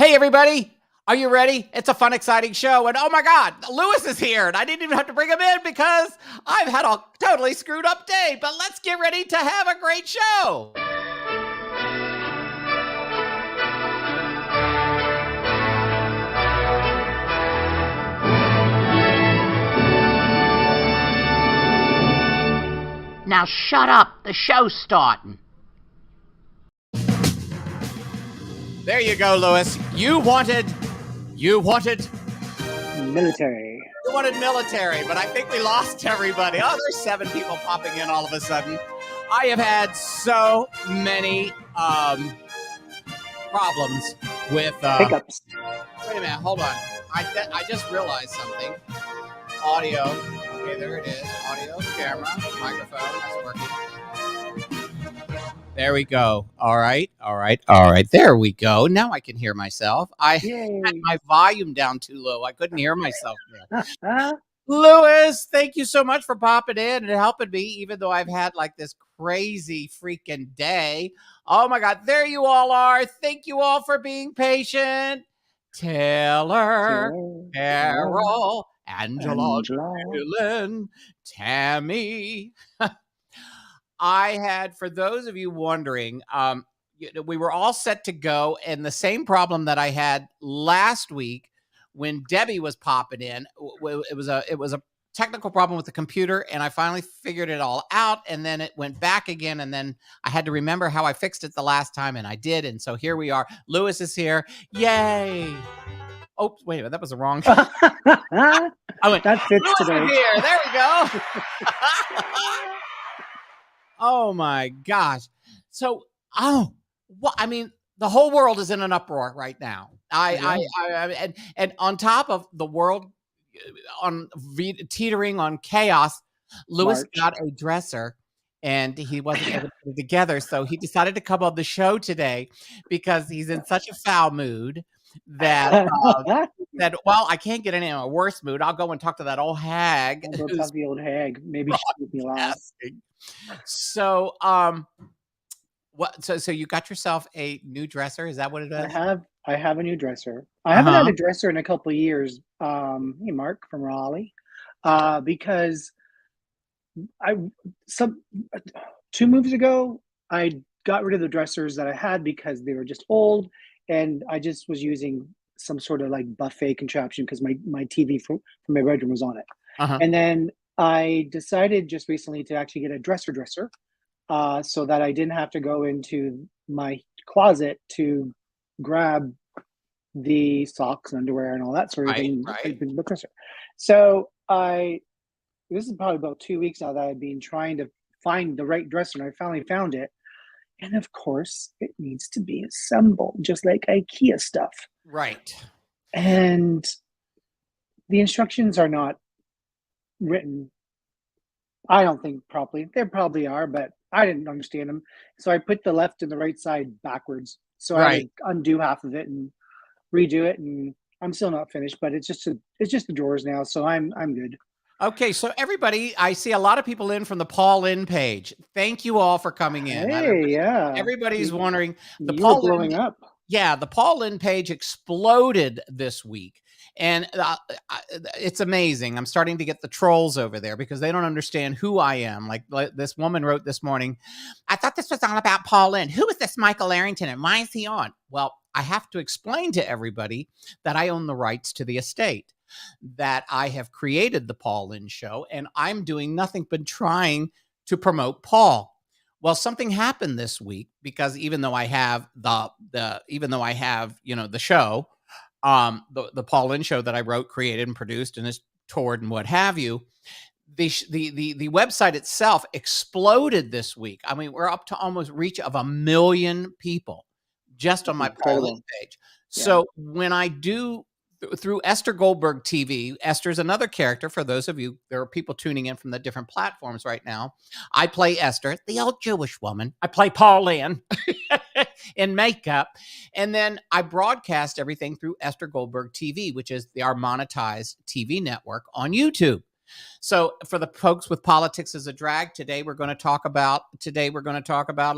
Hey, everybody. Are you ready? It's a fun, exciting show. And oh my God, Lewis is here. And I didn't even have to bring him in because I've had a totally screwed up day. But let's get ready to have a great show. Now shut up. The show's starting. There you go, Lewis. You wanted military. You wanted military, but I think we lost everybody. Oh, there's 7 people popping in all of a sudden. I have had so many problems with Hiccups. Wait a minute, hold on. I just realized something. Audio. Okay, there it is. Audio, camera, microphone. That's working. There we go. All right. There we go. Now I can hear myself. I had my volume down too low. I couldn't hear myself there. Lewis, thank you so much for popping in and helping me, even though I've had like this crazy freaking day. Oh my God, there you all are. Thank you all for being patient. Taylor, Carol, Angela, Lynn, Tammy. I had, for those of you wondering, we were all set to go, and the same problem that I had last week when Debbie was popping in, it was a technical problem with the computer, and I finally figured it all out, and then it went back again, and then I had to remember how I fixed it the last time, and I did, and so here we are. Lewis is here. Yay! Oh, wait a minute, that was the wrong. I went, that fits Lewis today. Is here. There we go. Oh my gosh. So, I mean, the whole world is in an uproar right now. And on top of the world teetering on chaos, Lewis got a dresser and he wasn't able to put it together. So he decided to come on the show today because he's in such a foul mood that well, I can't get any in a worse mood. I'll go and talk to that old hag. I'll go talk to the old hag. Maybe she'll make me laugh. So, what? So you got yourself a new dresser? Is that what it is? I have a new dresser. I haven't had a dresser in a couple of years. Hey, Mark from Raleigh, because 2 moves ago I got rid of the dressers that I had because they were just old, and I just was using some sort of like buffet contraption because my TV from my bedroom was on it, and then I decided just recently to actually get a dresser, so that I didn't have to go into my closet to grab the socks and underwear and all that sort of thing. Right. So this is probably about 2 weeks now that I've been trying to find the right dresser, and I finally found it. And of course, it needs to be assembled, just like IKEA stuff. Right. And the instructions are not written, I don't think, properly. They probably are, but I didn't understand them. So I put the left and the right side backwards. So I had to undo half of it and redo it, and I'm still not finished, but it's just the drawers now, so I'm good. Okay, so everybody, I see a lot of people in from the Paul Lynn page. Thank you all for coming in. Hey, Everybody's wondering. The Paul blowing up. Yeah, the Paul Lynn page exploded this week. And it's amazing. I'm starting to get the trolls over there because they don't understand who I am. Like this woman wrote this morning, I thought this was all about Paul Lynn. Who is this Michael Arrington and why is he on? Well, I have to explain to everybody that I own the rights to the estate, that I have created the Paul Lynn Show, and I'm doing nothing but trying to promote Paul. Well, something happened this week because even though I have the show, the Paul Lynn Show that I wrote, created, and produced, and is toured and what have you, the website itself exploded this week. I mean, we're up to almost reach of 1 million people just on my Paul Lynn page. Yeah. So when I do through Esther Goldberg TV, Esther's another character. For those of you, there are people tuning in from the different platforms right now. I play Esther, the old Jewish woman. I play Paul Lynn in makeup. And then I broadcast everything through Esther Goldberg TV, which is our monetized TV network on YouTube. So for the folks with politics as a drag, today we're going to talk about a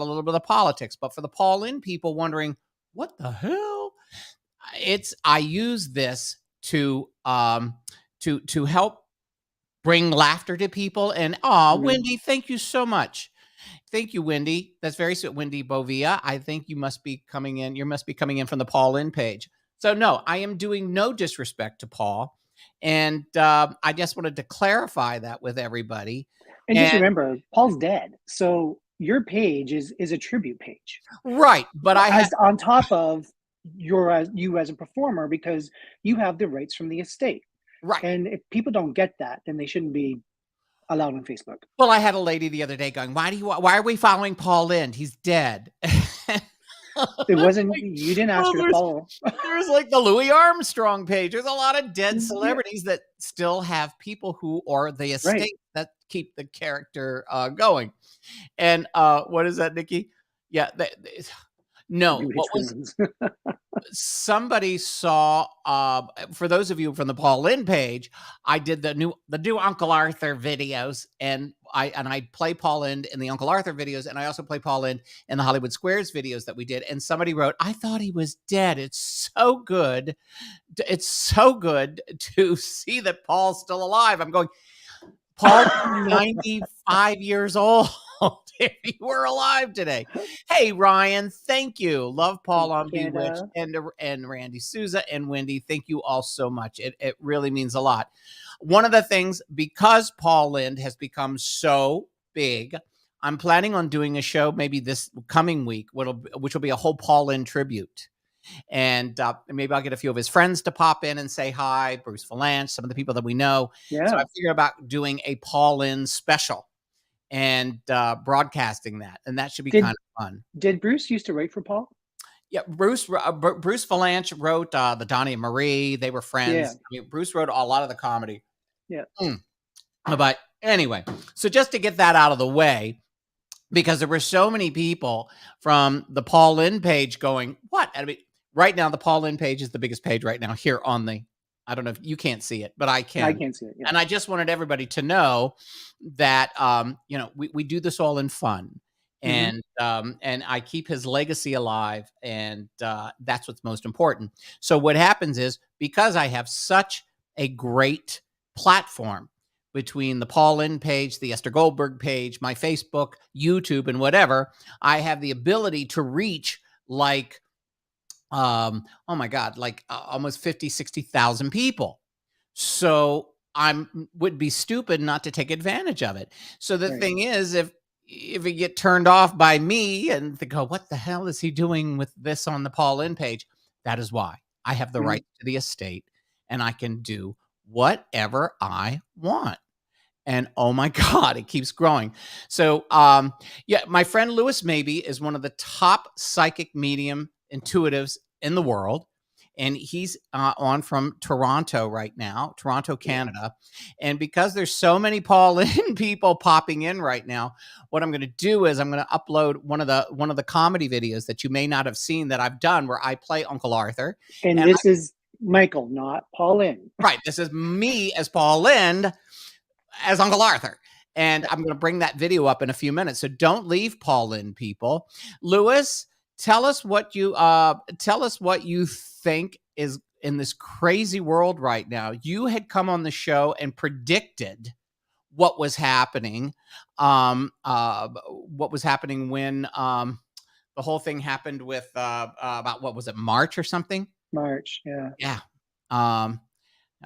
little bit of politics. But for the Paul Lynn people wondering, what the hell? I use this to help bring laughter to people. And Wendy, thank you so much. Thank you, Wendy. That's very sweet. Wendy Bovia. I think you must be coming in. You must be coming in from the Paul Lynde page. So no, I am doing no disrespect to Paul. And I just wanted to clarify that with everybody. And just remember, Paul's dead. So your page is a tribute page. Right. But I had on top of you as a performer, because you have the rights from the estate. Right. And if people don't get that, then they shouldn't be allowed on Facebook. Well, I had a lady the other day going, why are we following Paul Lynde? He's dead. It wasn't, you didn't ask her to follow. There's like the Louis Armstrong page. There's a lot of dead celebrities that still have people who are the estate that keep the character going. And what is that, Nikki? Yeah. No, what was somebody saw, for those of you from the Paul Lynde page, I did the new Uncle Arthur videos, and I play Paul Lynde in the Uncle Arthur videos, and I also play Paul Lynde in the Hollywood Squares videos that we did. And somebody wrote, I thought he was dead. It's so good. It's so good to see that Paul's still alive. I'm going, Paul's 95 years old. If you were alive today. Hey, Ryan, thank you. Love Paul on Bewitched and Randy Souza and Wendy. Thank you all so much. It really means a lot. One of the things, because Paul Lynde has become so big, I'm planning on doing a show maybe this coming week, which will be a whole Paul Lynde tribute. And maybe I'll get a few of his friends to pop in and say hi. Bruce Valanche, some of the people that we know. Yeah. So I figured about doing a Paul Lynde special and broadcasting that, and that should be kind of fun. Did Bruce used to write for Paul? Yeah, Bruce Valanche wrote the Donnie and Marie. They were friends. Yeah. I mean, Bruce wrote a lot of the comedy. Yeah. But anyway, so just to get that out of the way, because there were so many people from the Paul Lynde page going, what? I mean, right now, the Paul Lynde page is the biggest page right now here on the, I don't know if you can't see it, but I can. I can't see it. Yeah. And I just wanted everybody to know that, we do this all in fun, and I keep his legacy alive. And that's what's most important. So what happens is, because I have such a great platform between the Paul Lynde page, the Esther Goldberg page, my Facebook, YouTube, and whatever, I have the ability to reach like, oh my God, like almost 50, 60,000 people. So would be stupid not to take advantage of it. So the thing is, if it get turned off by me and they go, what the hell is he doing with this on the Paul Lynde page? That is why I have the right to the estate, and I can do whatever I want. And oh my God, it keeps growing. So my friend Lewis Mabee is one of the top psychic medium intuitives in the world. And he's on from Toronto right now, Toronto, Canada. And because there's so many Paul Lynde people popping in right now, what I'm going to do is I'm going to upload one of the comedy videos that you may not have seen that I've done, where I play Uncle Arthur. And this is Michael, not Paul Lynde. Right. This is me as Paul Lynde as Uncle Arthur. And I'm going to bring that video up in a few minutes. So don't leave, Paul Lynde people. Lewis, tell us what you think is in this crazy world right now. You had come on the show and predicted what was happening. What was happening when the whole thing happened with about, what was it, March or something? March, yeah. Yeah.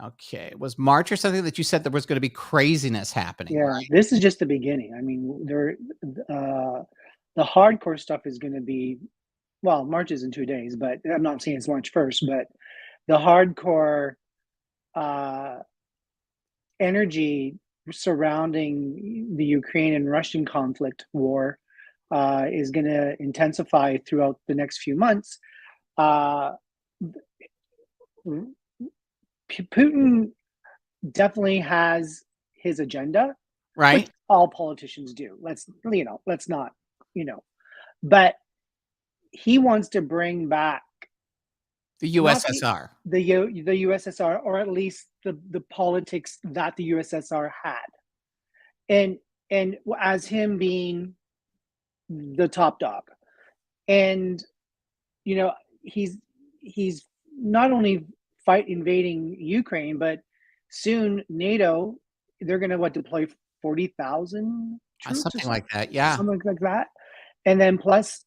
Okay, it was March or something that you said there was going to be craziness happening. Yeah, right? This is just the beginning. I mean, the hardcore stuff is going to be, well, March is in 2 days, but I'm not saying it's March 1st, but the hardcore energy surrounding the Ukraine and Russian conflict war is going to intensify throughout the next few months. Putin definitely has his agenda, right? All politicians do. Let's not, but he wants to bring back the USSR, the USSR, or at least the politics that the USSR had, and as him being the top dog, and he's not only fight invading Ukraine, but soon NATO, they're going to deploy 40,000 troops or Something like that. Yeah. something like that. And then plus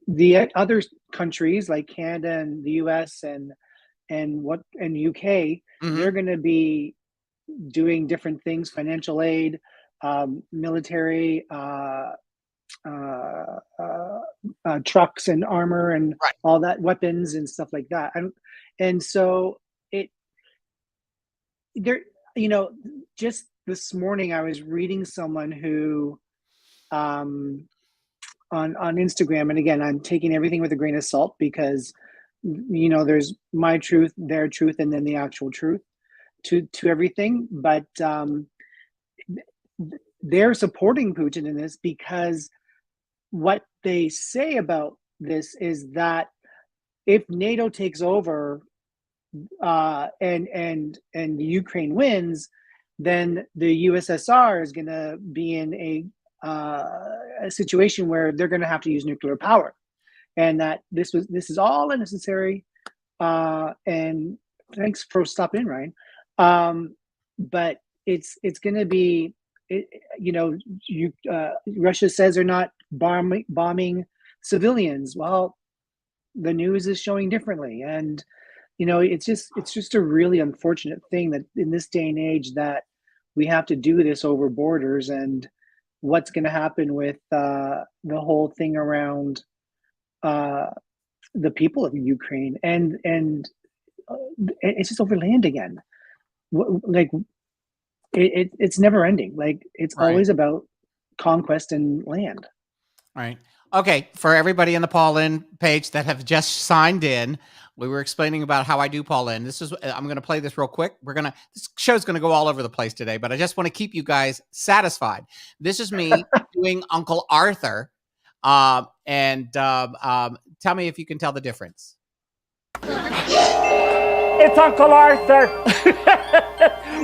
the other countries like Canada and the US and UK, they're going to be doing different things, financial aid, military, trucks and armor and all that, weapons and stuff like that. And so just this morning I was reading someone who on Instagram, and again, I'm taking everything with a grain of salt because there's my truth, their truth, and then the actual truth to everything. But they're supporting Putin in this because what they say about this is that if NATO takes over and Ukraine wins, then the USSR is going to be in a situation where they're going to have to use nuclear power, and that this is all unnecessary. And thanks for stopping in, Ryan. But it's going to be, Russia says they're not bombing civilians. Well, the news is showing differently, and it's just a really unfortunate thing that in this day and age that we have to do this over borders, and what's going to happen with the whole thing around the people of Ukraine, and it's just over land again. Like it's never ending. Like it's always about conquest and land. Right. Okay. For everybody in the Paul Lynde page that have just signed in, we were explaining about how I do Paul Lynde. I'm going to play this real quick. This show's going to go all over the place today, but I just want to keep you guys satisfied. This is me doing Uncle Arthur. Tell me if you can tell the difference. It's Uncle Arthur.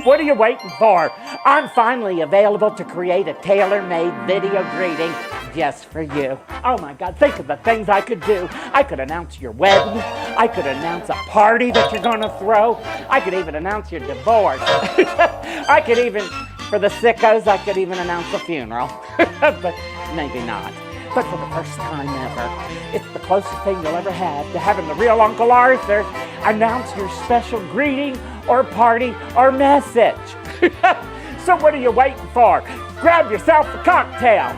What are you waiting for? I'm finally available to create a tailor-made video greeting just for you. Oh my God, think of the things I could do. I could announce your wedding. I could announce a party that you're gonna throw. I could even announce your divorce. I could even, for the sickos, I could even announce a funeral. But maybe not. But for the first time ever, it's the closest thing you'll ever have to having the real Uncle Arthur announce your special greeting or party or message. So what are you waiting for? Grab yourself a cocktail.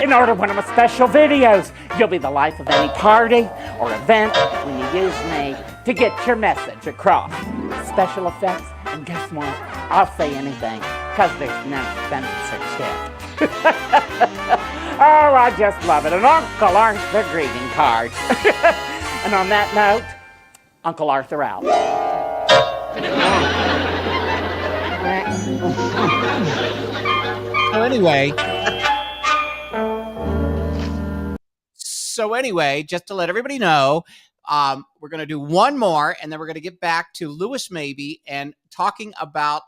In order one of my special videos, you'll be the life of any party or event when you use me to get your message across. Special effects, and guess what? I'll say anything, because there's no censorship. Oh, I just love it. An Uncle Arthur greeting card. And on that note, Uncle Arthur out. So anyway, just to let everybody know, we're going to do one more, and then we're going to get back to Lewis Mabee and talking about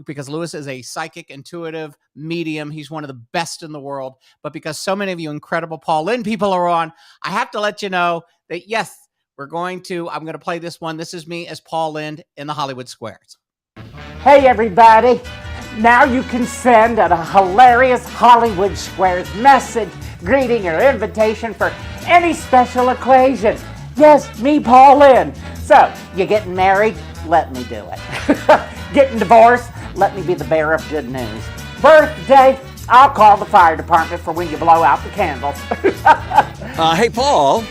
because Lewis is a psychic, intuitive medium. He's one of the best in the world. But because so many of you incredible Paul Lynde people are on, I have to let you know that, yes, I'm going to play this one. This is me as Paul Lynde in the Hollywood Squares. Hey, everybody. Now you can send a hilarious Hollywood Squares message, greeting, or invitation for any special occasion. Yes, me, Paul Lynde. So, you getting married? Let me do it. Getting divorced? Let me be the bearer of good news. Birthday? I'll call the fire department for when you blow out the candles. Hey, Paul.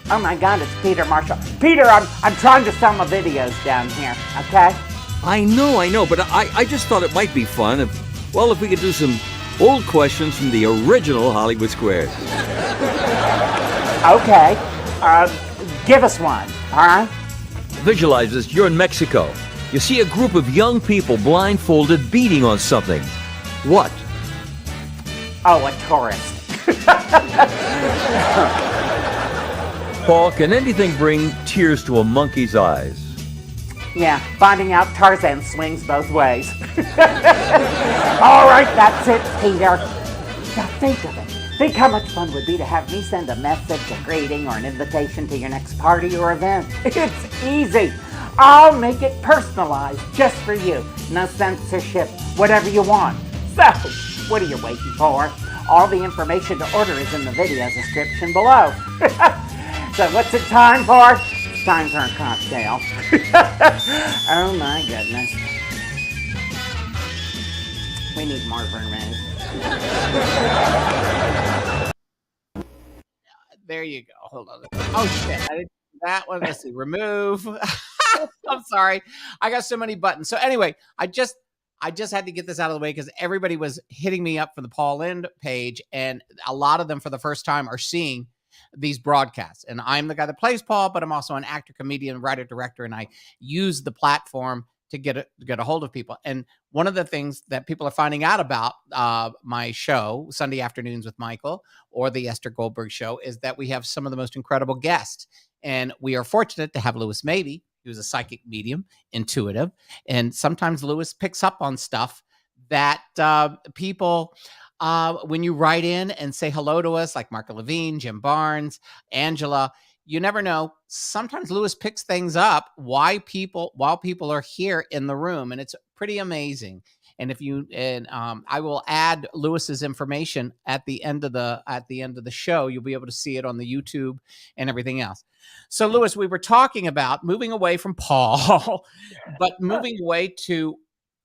Oh my God, it's Peter Marshall. Peter, I'm trying to sell my videos down here, okay? I know, but I just thought it might be fun if we could do some old questions from the original Hollywood Squares. Okay, give us one, all right? Visualize this, you're in Mexico. You see a group of young people blindfolded beating on something. What? Oh, a tourist. Paul, can anything bring tears to a monkey's eyes? Yeah, finding out Tarzan swings both ways. All right, that's it, Peter. Now think of it. Think how much fun it would be to have me send a message, a greeting, or an invitation to your next party or event. It's easy. I'll make it personalized just for you. No censorship, whatever you want. So, what are you waiting for? All the information to order is in the video description below. So what's it time for? It's time for a cocktail. Oh my goodness. We need more vermouth. There you go. Hold on. Oh shit! I didn't do that one. Let's see. Remove. I'm sorry. I got so many buttons. So anyway, I just had to get this out of the way because everybody was hitting me up for the Paul Lynde page, and a lot of them for the first time are seeing these broadcasts. And I'm the guy that plays Paul, but I'm also an actor, comedian, writer, director, and I use the platform to get a hold of people. And one of the things that people are finding out about my show, Sunday Afternoons with Michael, or the Esther Goldberg Show, is that we have some of the most incredible guests. And we are fortunate to have Lewis Mabee, who's a psychic medium, intuitive. And sometimes Lewis picks up on stuff that people, when you write in and say hello to us, like Marco Levine, Jim Barnes, Angela, you never know. Sometimes Lewis picks things up while people are here in the room, and it's pretty amazing. And I will add Lewis's information at the end of the show. You'll be able to see it on the YouTube and everything else. So, Lewis, we were talking about moving away from Paul, but moving away to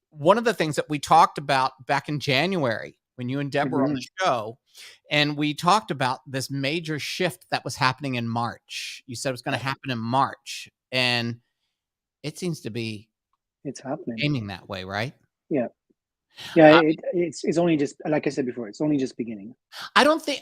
one of the things that we talked about back in January when you and Deborah were on the show. And we talked about this major shift that was happening in March. You said it was going to happen in March, and it seems to be happening aiming that way, right? Yeah. It's only just, like I said before, it's only just beginning. I don't think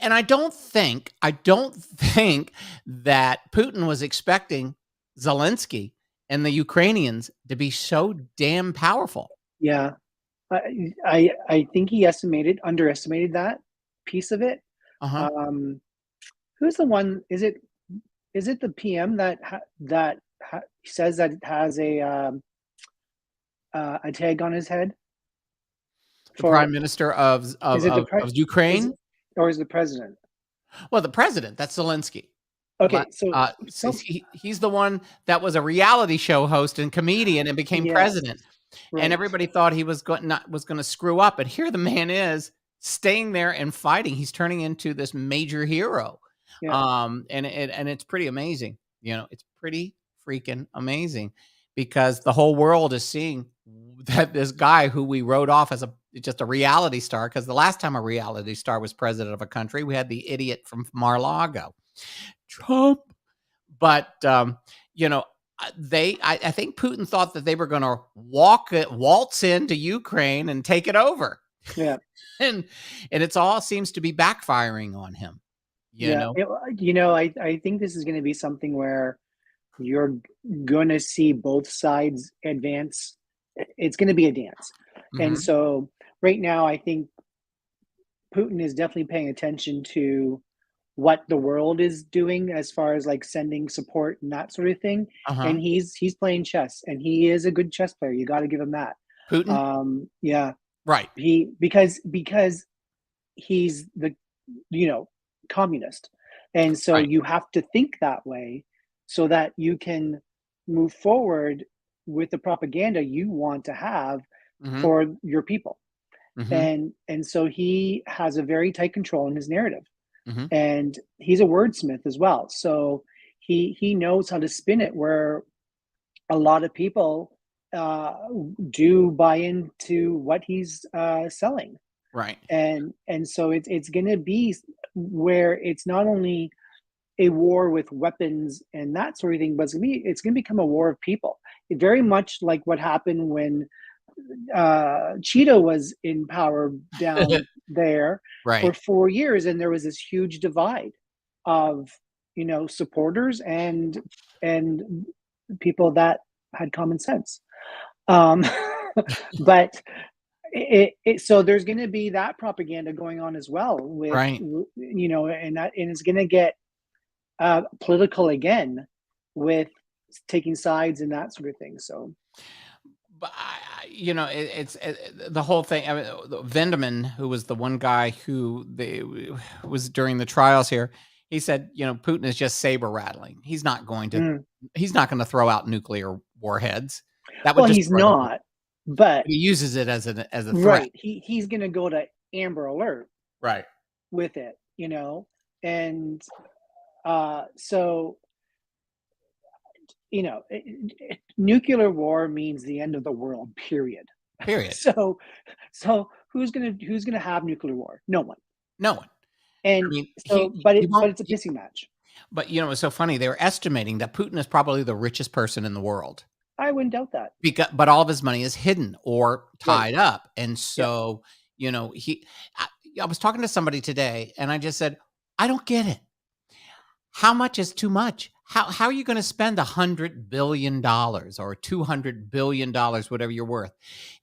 that Putin was expecting Zelensky and the Ukrainians to be so damn powerful. Yeah, I think he underestimated that piece of it. Who's the one? Is it the PM that says that it has a tag on his head? The Prime Minister of Ukraine, or is it the president? Well, the president, that's Zelensky. Okay, so he's the one that was a reality show host and comedian and became president. Right. And everybody thought he was going to screw up, but here the man is staying there and fighting. He's turning into this major hero. Yeah. And it's pretty amazing. You know, it's pretty freaking amazing because the whole world is seeing that this guy who we wrote off as just a reality star, because the last time a reality star was president of a country, we had the idiot from Mar-a-Lago, Trump. But I think Putin thought that they were going to waltz into Ukraine and take it over. Yeah. and it's all seems to be backfiring on him. You know, I think this is going to be something where you're going to see both sides advance. It's going to be a dance. Mm-hmm. And so right now, I think Putin is definitely paying attention to what the world is doing as far as like sending support and that sort of thing. And he's playing chess, and he is a good chess player. You got to give him that. Putin? Yeah. Right. Because he's the, communist. And so you have to think that way so that you can move forward with the propaganda you want to have for your people. And so he has a very tight control in his narrative. And he's a wordsmith as well. So he knows how to spin it where a lot of people do buy into what he's selling. Right. And so it's going to be where it's not only a war with weapons and that sort of thing, but it's going to become a war of people. Very much like what happened when Cheeto was in power down there for 4 years, and there was this huge divide of supporters and people that had common sense. But so there's going to be that propaganda going on as well with and it's going to get political again with taking sides and that sort of thing. So but it's the whole thing. I mean, Vendeman, who was the one guy who was during the trials here, he said, Putin is just saber rattling. He's not going to. He's not going to throw out nuclear warheads. That would he's not. But he uses it as a threat. Right. He's going to go to Amber Alert. Right. With it, and so. Nuclear war means the end of the world. Period. So who's gonna have nuclear war? No one. And but it's a pissing match. But it's so funny. They were estimating that Putin is probably the richest person in the world. I wouldn't doubt that. But all of his money is hidden or tied up, and so I was talking to somebody today, and I just said, I don't get it. How much is too much? How are you going to spend $100 billion or $200 billion, whatever you're worth?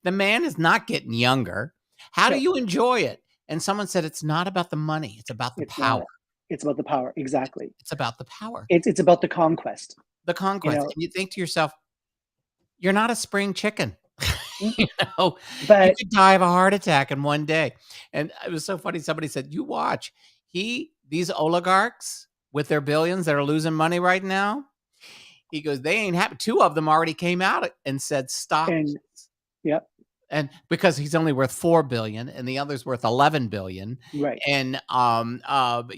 The man is not getting younger. How do you enjoy it? And someone said, it's not about the money. It's about the power. It's about the power. Exactly. It's about the power. It's about the conquest. The conquest. And you think to yourself, you're not a spring chicken. But you could die of a heart attack in one day. And it was so funny. Somebody said, you watch. These oligarchs with their billions that are losing money right now, he goes, they ain't happy. 2 of them already came out and said, stop. Yep. And because he's only worth $4 billion and the other's worth $11 billion. Right. And, but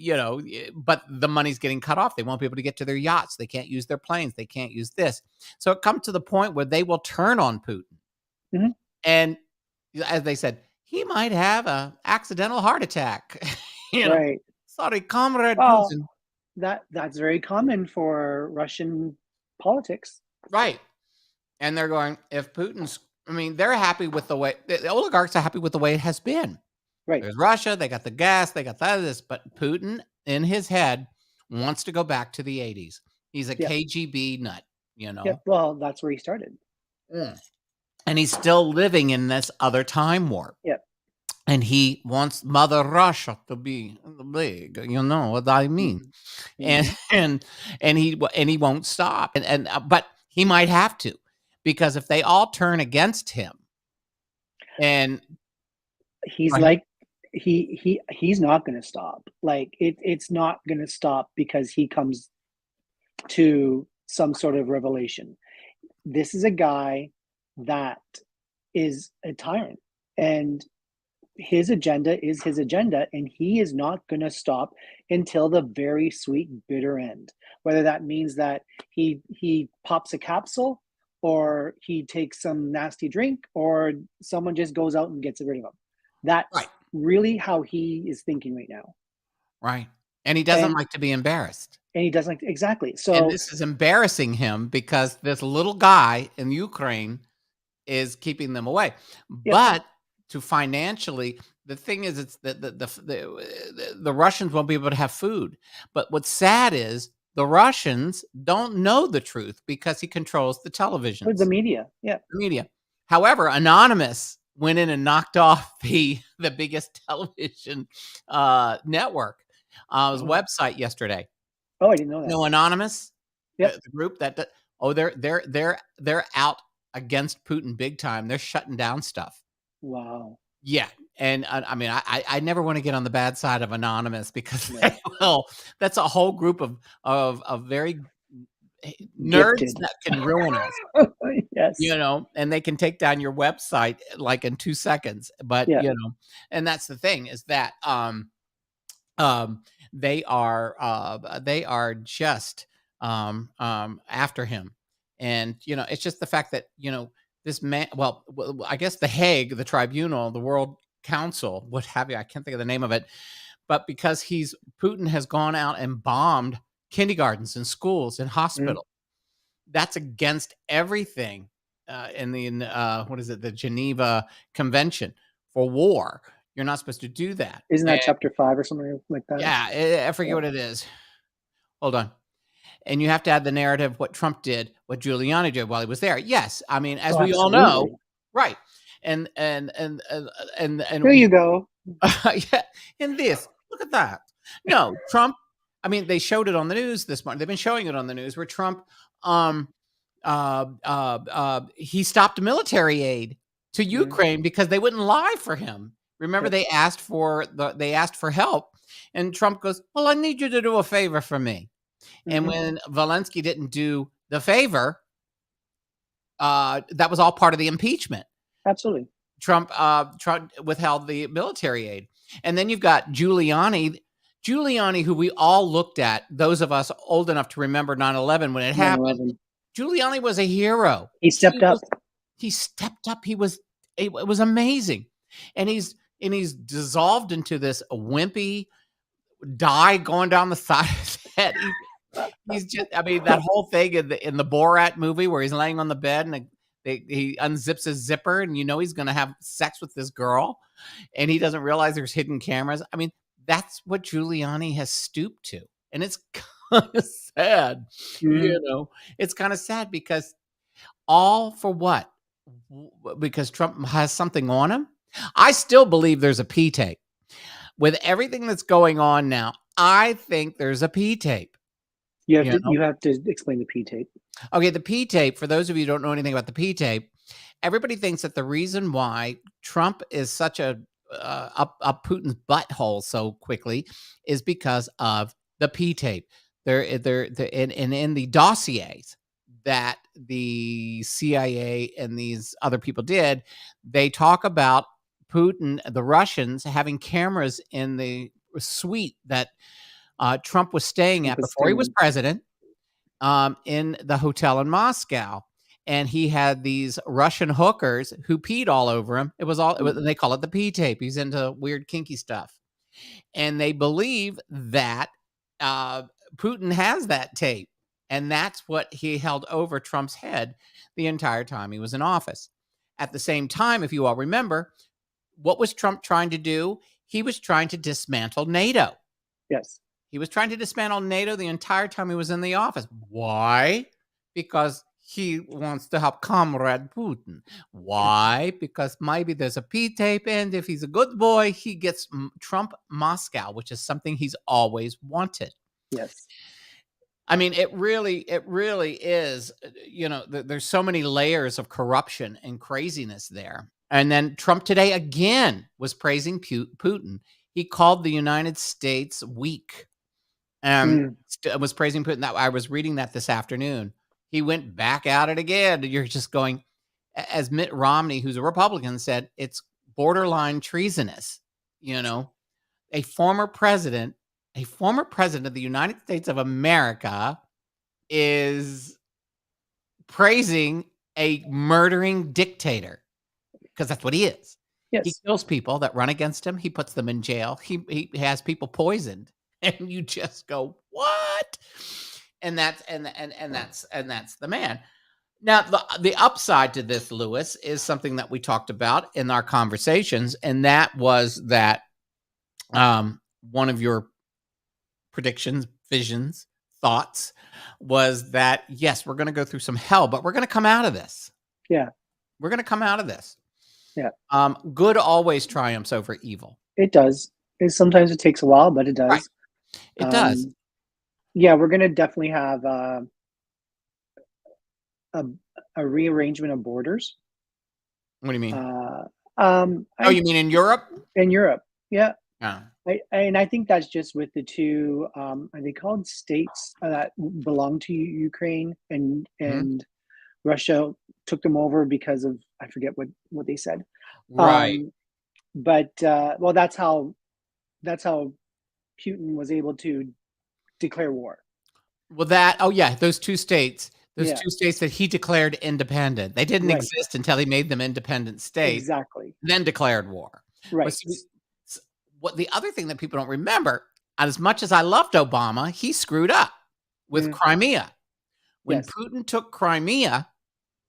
the money's getting cut off. They won't be able to get to their yachts. They can't use their planes. They can't use this. So it comes to the point where they will turn on Putin. Mm-hmm. And as they said, he might have a accidental heart attack. Right. Sorry, Comrade Putin. That's very common for Russian politics. Right. And they're going, if Putin's, they're happy with the way, the oligarchs are happy with the way it has been. Right. There's Russia, they got the gas, they got this, but Putin in his head wants to go back to the 80s. He's a KGB nut, Yeah, well, that's where he started. And he's still living in this other time warp. Yep. And he wants Mother Russia to be big, you know what I mean? Mm-hmm. And he won't stop. But he might have to, because if they all turn against him, and he's like he's not going to stop. Like it's not going to stop because he comes to some sort of revelation. This is a guy that is a tyrant, and his agenda is his agenda, and he is not going to stop until the very sweet, bitter end. Whether that means that he pops a capsule, or he takes some nasty drink, or someone just goes out and gets rid of him. That's really how he is thinking right now. Right. And he doesn't like to be embarrassed. And he doesn't exactly. So, and this is embarrassing him because this little guy in Ukraine is keeping them away. Yep. But to financially, the thing is, it's the Russians won't be able to have food. But what's sad is the Russians don't know the truth because he controls the television. The media, the media. However, Anonymous went in and knocked off the biggest television network his website yesterday. Oh, I didn't know that. No, Anonymous, the group that they're out against Putin big time. They're shutting down stuff. Wow. Yeah. And I never want to get on the bad side of Anonymous because that's a whole group of very nerds that can ruin us. Yes. And they can take down your website like in 2 seconds. But, and that's the thing is that they are just after him. And, it's just the fact that, this man, well, I guess the Hague, the tribunal, the World Council, what have you, I can't think of the name of it, but because Putin has gone out and bombed kindergartens and schools and hospitals, that's against everything in the Geneva Convention for war. You're not supposed to do that. Isn't that chapter 5 or something like that? Yeah, I forget what it is. Hold on. And you have to add the narrative, what Trump did, what Giuliani did while he was there. Yes, as we all know, right? And here you go. Yeah, in this, look at that. No, Trump. They showed it on the news this morning. They've been showing it on the news where Trump he stopped military aid to Ukraine because they wouldn't lie for him. Remember, they asked for help, and Trump goes, "Well, I need you to do a favor for me." And when Zelensky didn't do the favor, that was all part of the impeachment. Absolutely. Trump withheld the military aid. And then you've got Giuliani, who we all looked at, those of us old enough to remember 9/11 when it happened. Giuliani was a hero. He stepped up. He stepped up. It was amazing. And he's dissolved into this wimpy dye going down the side of his head. He's just, I mean, that whole thing in the Borat movie where he's laying on the bed and he unzips his zipper and he's going to have sex with this girl and he doesn't realize there's hidden cameras. I mean, that's what Giuliani has stooped to. And it's kind of sad, it's kind of sad because all for what? Because Trump has something on him. I still believe there's a P tape. With everything that's going on now, I think there's a P tape. You have to explain the P tape. Okay, the P tape, for those of you who don't know anything about the P tape, everybody thinks that the reason why Trump is such up Putin's butthole so quickly is because of the P tape. They're in the dossiers that the CIA and these other people did, they talk about Putin, the Russians, having cameras in the suite that Trump was staying at before he was president, in the hotel in Moscow. And he had these Russian hookers who peed all over him. They call it the P tape. He's into weird, kinky stuff. And they believe that Putin has that tape. And that's what he held over Trump's head the entire time he was in office. At the same time, if you all remember, what was Trump trying to do? He was trying to dismantle NATO. Yes. He was trying to dismantle NATO the entire time he was in the office. Why? Because he wants to help Comrade Putin. Why? Because maybe there's a P tape, and if he's a good boy, he gets Trump Moscow, which is something he's always wanted. Yes. I mean, it really is, there's so many layers of corruption and craziness there. And then Trump today again was praising Putin. He called the United States weak and was praising Putin. That I was reading that this afternoon. He went back at it again. You're just going, as Mitt Romney, who's a Republican, said, it's borderline treasonous. A former president of the United States of America is praising a murdering dictator, because that's what he is. Yes. He kills people that run against him. He puts them in jail. He has people poisoned, and you just go, what? And that's the man. Now, the upside to this, Lewis, is something that we talked about in our conversations, and that was that one of your predictions, visions, thoughts was that, yes, we're going to go through some hell, but we're going to come out of this. Yeah. We're going to come out of this. Yeah. Good always triumphs over evil. It does. Sometimes it takes a while, but it does. Right. It does. Yeah, we're going to definitely have a rearrangement of borders. What do you mean? You mean in Europe? In Europe, yeah. Yeah. I think that's just with the two, are they called states that belong to Ukraine, and Russia took them over because of, I forget what they said. Right. But that's how Putin was able to declare war. Well, those two states. Two states that he declared independent. They didn't exist until he made them independent states. Exactly. Then declared war. Right. What the other thing that people don't remember, as much as I loved Obama, he screwed up with Crimea. When Putin took Crimea,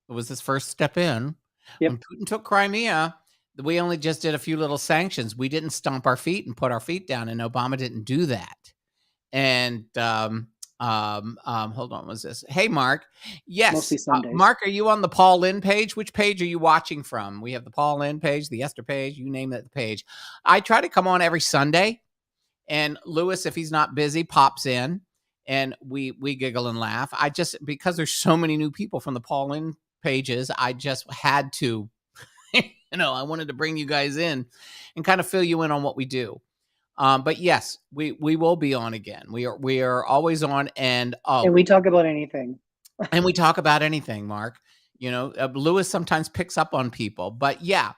it was his first step in. Yep. When Putin took Crimea, we only just did a few little sanctions. We didn't stomp our feet and put our feet down, and Obama didn't do that. And hold on, was this? Hey, Mark. Yes. Mostly Sundays. Mark, are you on the Paul Lynn page? Which page are you watching from? We have the Paul Lynn page, the Esther page, you name it, the page. I try to come on every Sunday, and Lewis, if he's not busy, pops in. and we giggle and laugh. I just, because there's so many new people from the Paul In pages, I just had to, I wanted to bring you guys in and kind of fill you in on what we do. But yes, we will be on again. We are always on, and we talk about anything. And we talk about anything, Mark. Lewis sometimes picks up on people, but yeah,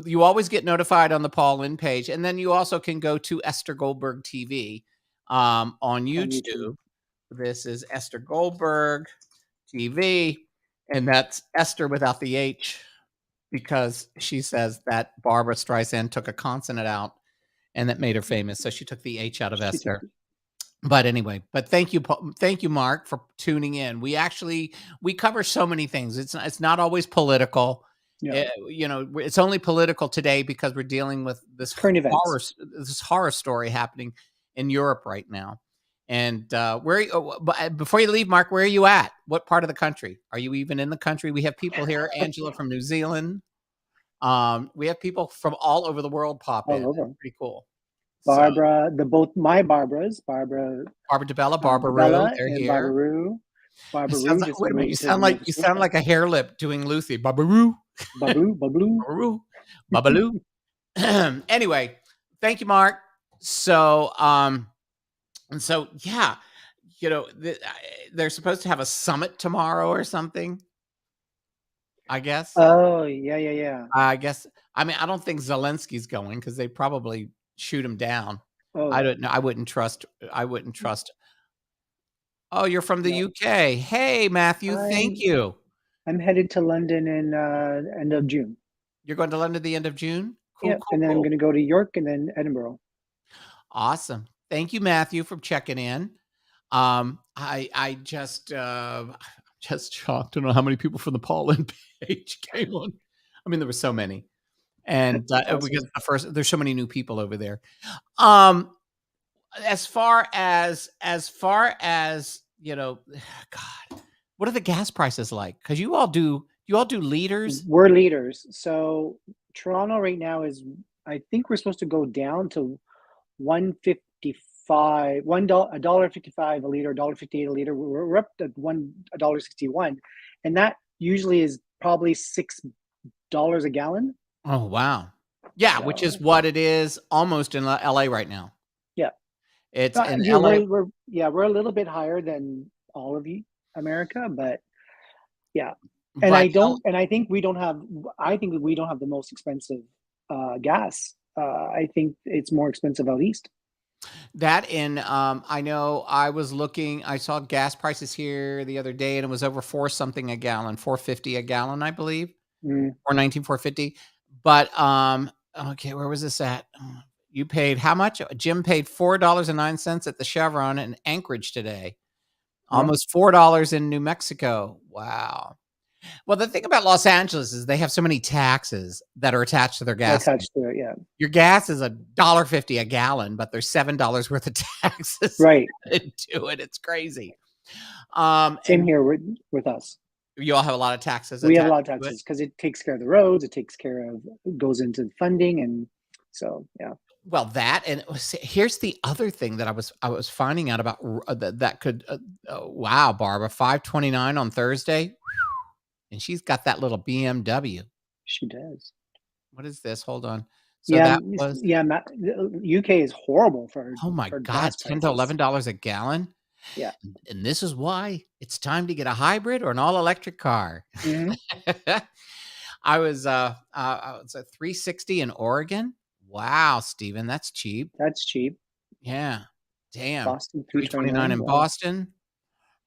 you always get notified on the Paul In page, and then you also can go to Esther Goldberg TV on YouTube. This is Esther Goldberg TV, and that's Esther without the H, because she says that Barbara Streisand took a consonant out, and that made her famous. So she took the H out of Esther. But anyway, thank you, Mark, for tuning in. We cover so many things. It's not always political. Yeah. It's only political today because we're dealing with this horror story happening in Europe right now. And before you leave, Mark, where are you at? What part of the country? Are you even in the country? We have people here. Angela from New Zealand. We have people from all over the world pop in. That's pretty cool. Barbara, both my Barbaras, Barbara DeBella, Barbara Rue, they're here. Barbara Rue. Wait a minute, you sound like a hair lip doing Lucy. Barbara Rue. Babaloo. Babaloo. Anyway, thank you, Mark. So, yeah, they're supposed to have a summit tomorrow or something, I guess. Oh, yeah. I guess. I mean, I don't think Zelensky's going because they probably shoot him down. Oh. I don't know. I wouldn't trust. Oh, you're from the UK. Hey, Matthew. Thank you. I'm headed to London in end of June. You're going to London the end of June? Cool, cool, and then I'm going to go to York and then Edinburgh. Awesome. Thank you, Matthew, for checking in. I just shocked to know how many people from the Paul In page came on. I mean, there were so many. And because there's so many new people over there. As far as God, what are the gas prices like? Because you all do liters. We're liters. So Toronto right now is, I think we're supposed to go down to $1.55, $1.55 a liter, $1.58 a liter. We're up to $1.61, and that usually is probably $6 a gallon. Oh, wow. Yeah, which is what it is almost in LA right now. Yeah. It's in LA. We're a little bit higher than all of America, but yeah. And I think we don't have the most expensive gas. I think it's more expensive out east. That in I know I saw gas prices here the other day, and it was over $4 a gallon, $4.50 a gallon, I believe. Or $4.50. But okay, where was this at? You paid how much? Jim paid $4.09 at the Chevron in Anchorage today. Almost $4 in New Mexico. Wow. Well, the thing about Los Angeles is they have so many taxes that are attached to their gas. Attached to it, yeah. Your gas is $1.50 a gallon, but there's $7 worth of taxes into it. It's crazy. Same here with us. You all have a lot of taxes. We have a lot of taxes because it takes care of the roads. It goes into funding, and so yeah. Well, here's the other thing that I was finding out about that could. Wow, Barbara, $5.29 on Thursday, and she's got that little BMW. She does. What is this? Hold on. So that was the UK is horrible for. Oh my God, $10 to $11 a gallon. Yeah. And this is why it's time to get a hybrid or an all-electric car. Mm-hmm. I was at $3.60 in Oregon. Wow, Steven, that's cheap. That's cheap. Yeah. Damn. Boston, $3.29 in Boston.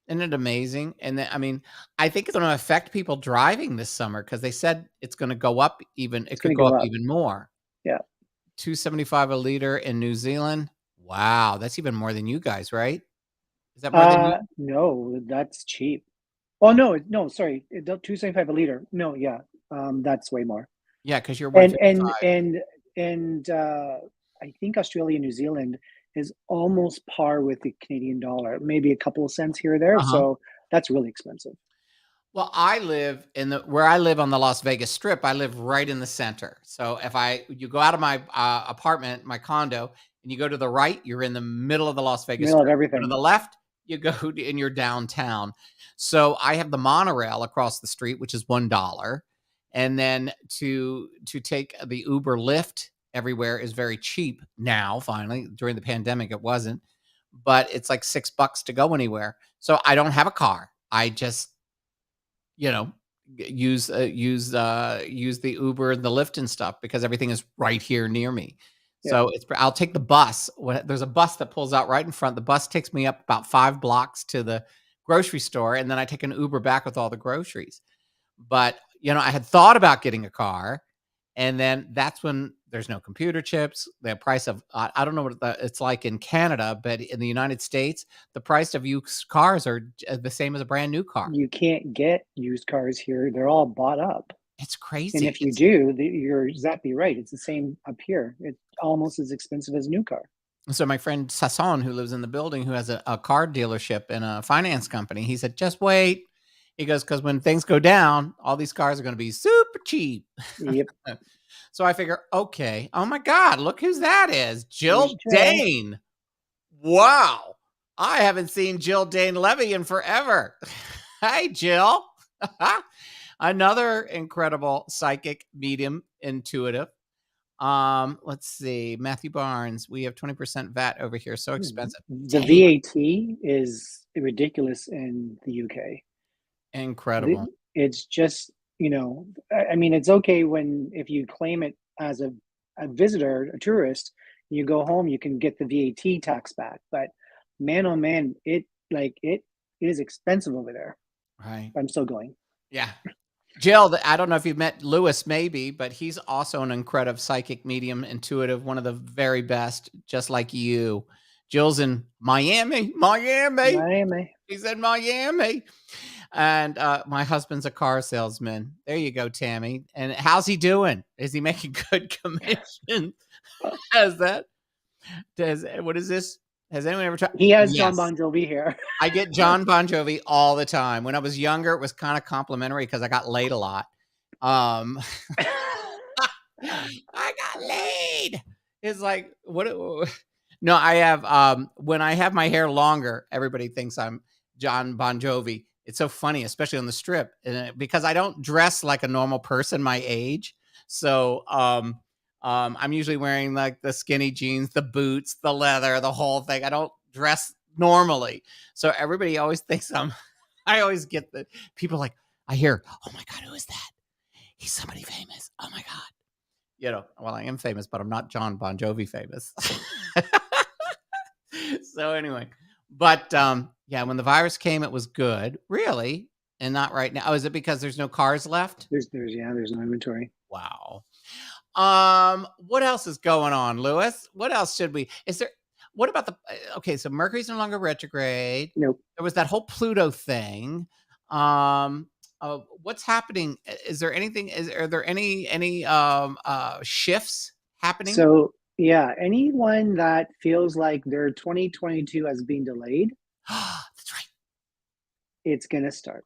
Isn't it amazing? And then, I mean, I think it's going to affect people driving this summer because they said it's going to go up even. It could go up even more. Yeah. $2.75 a liter in New Zealand. Wow, that's even more than you guys, right? Is that more than you? No, that's cheap. Oh no, sorry, $2.75 a liter. No, yeah, that's way more. Yeah, because you're and I think Australia and New Zealand is almost par with the Canadian dollar, maybe a couple of cents here or there. So that's really expensive. Well, I live where I live on the Las Vegas Strip. I live right in the center. So if you go out of my apartment, my condo, and you go to the right, you're in the middle of the Las Vegas Middle of Strip. everything. To the left, you go and you're downtown. So I have the monorail across the street, which is $1. And then to take the Uber Lyft everywhere is very cheap now. Finally, during the pandemic, it wasn't, but it's like $6 to go anywhere. So I don't have a car. I just, use the Uber and the Lyft and stuff because everything is right here near me. So I'll take the bus. There's a bus that pulls out right in front. The bus takes me up about 5 blocks to the grocery store, and then I take an Uber back with all the groceries. But, I had thought about getting a car, and then that's when there's no computer chips. The price of, I don't know what it's like in Canada, but in the United States, the price of used cars are the same as a brand new car. You can't get used cars here. They're all bought up. It's crazy. And if you do, you're exactly right. It's the same up here. It's almost as expensive as a new car. So my friend Sasson, who lives in the building, who has a car dealership and a finance company, he said, just wait. He goes, because when things go down, all these cars are going to be super cheap. Yep. So I figure, okay, oh my God, look who's that is. Jill Dane. Wow. I haven't seen Jill Dane Levy in forever. Hey, Jill. Another incredible psychic, medium, intuitive. Let's see. Matthew Barnes, we have 20% VAT over here. So expensive. The VAT is ridiculous in the UK. Incredible. It's just, I mean, it's okay if you claim it as a visitor, a tourist, you go home, you can get the VAT tax back. But man, oh man, it is expensive over there. Right. I'm still going. Yeah. Jill, I don't know if you've met Lewis Mabee, but he's also an incredible psychic, medium, intuitive, one of the very best, just like you. Jill's in Miami. He's in Miami. And my husband's a car salesman. There you go, Tammy. And how's he doing? Is he making good commission? What is this? Has anyone ever tried? He has John Bon Jovi here. I get John Bon Jovi all the time. When I was younger, it was kind of complimentary because I got laid a lot. I got laid. It's like, what? No, I have, when I have my hair longer, everybody thinks I'm John Bon Jovi. It's so funny, especially on the Strip, because I don't dress like a normal person my age. So, I'm usually wearing like the skinny jeans, the boots, the leather, the whole thing. I don't dress normally. So everybody always thinks I always get the people like, I hear, oh my God, who is that? He's somebody famous. Oh my God. Well, I am famous, but I'm not John Bon Jovi famous. So anyway, but when the virus came, it was good, really. And not right now. Oh, is it because there's no cars left? There's no inventory. Wow. What else is going on, Lewis? What else what about so Mercury's no longer retrograde. Nope. There was that whole Pluto thing. What's happening? Is there anything, are there any shifts happening? So yeah, anyone that feels like their 2022 has been delayed. That's right. It's going to start.